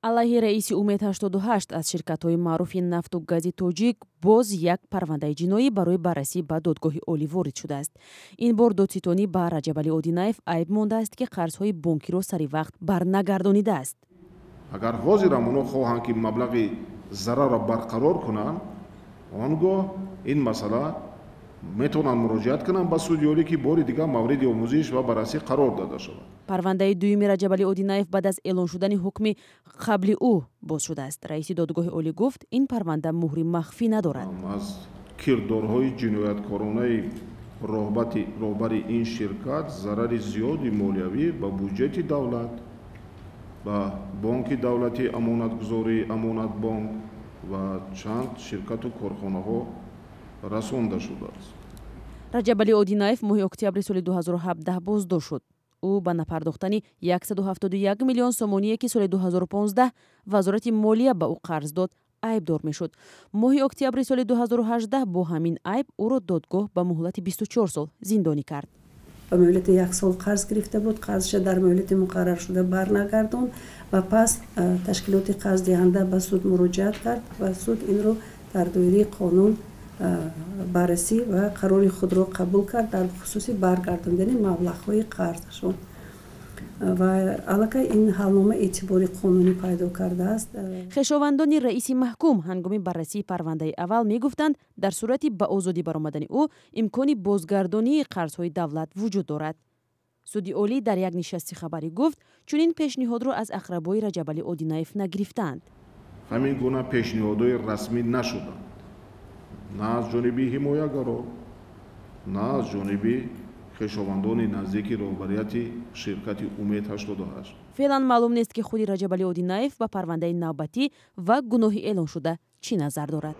алайҳи раиси Умед 88 аз ширкатҳои маъруфи нафту гази тоҷик боз як парвандаи ҷиноӣ барои баррасӣ ба додгоҳи олӣ ворид шудааст. Ин бор додситонӣ ба Раҷабалӣ Одинаев айб мондааст, ки қарзҳои бонкиро сари вақт барнагардонидааст. агар ҳозирам оно хоҳанд ки маблағи зарарро барқарор кунанд, он гоҳ ин масъала метавонанд муроҷиат кунанд ба суди олӣ ки бори дигар мавриди омӯзиш ва баррасӣ қарор дода шавад. парвандаи дуюми Раҷабалӣ Одинаев баъд аз эълон шудани ҳукми қабли ӯ боз шудааст. раиси додгоҳи олӣ гуфт, ин парванда муҳри махфӣ надорад. аз кирдорҳои ҷинояткоронаи роҳбари ин ширкат зарари зиёди молиявӣ ба бюҷети давлат, ба бонки давлати амонатгузорӣ амонатбонк ва чанд ширкату корхонаҳо расонда шудааст. Раҷабалӣ Одинаев моҳи октябри соли 2017 боздошт шуд. ӯ ба напардохтани 171 миллион сомоние ки соли 2015 вазорати молия ба ӯ қарз дод айбдор мешуд. моҳи октябри соли 2018 бо ҳамин айб ӯро додгоҳ ба муҳлати 24 сол зиндонӣ кард. ба муҳлати 1 сол қарз гирифта буд, қарзша дар муҳлати муқарраршуда барнагардон ва пас ташкилоти қарздиҳанда ба суд муроҷиат кард ва суд инро дар доираи қонун баррасӣ ва қарори худро қабул кард дар хусуси баргардондани маблағҳои қарзашон ва аллакай ин ҳалнома эътибори қонунӣ пайдо кардааст. хешовандони раиси маҳкум ҳангоми баррасии парвандаи аввал мегуфтанд, дар сурати ба озодӣ баромадани ӯ имкони бозгардонии қарзҳои давлат вуҷуд дорад. суди олӣ дар як нишасти хабарӣ гуфт, чунин пешниҳодро аз ақрабои Раҷабалӣ Одинаев нагирифтанд. ҳамин гуна пешниҳодҳои расмӣ нашуданд, на аз ҷониби ҳимоягаро, на аз ҷониби хешовандони наздики роҳбарияти ширкати Умед 88. феълан маълум нест ки худи Раҷабалӣ Одинаев ба парвандаи навбатӣ ва гуноҳи эълон шуда чӣ назар дорад.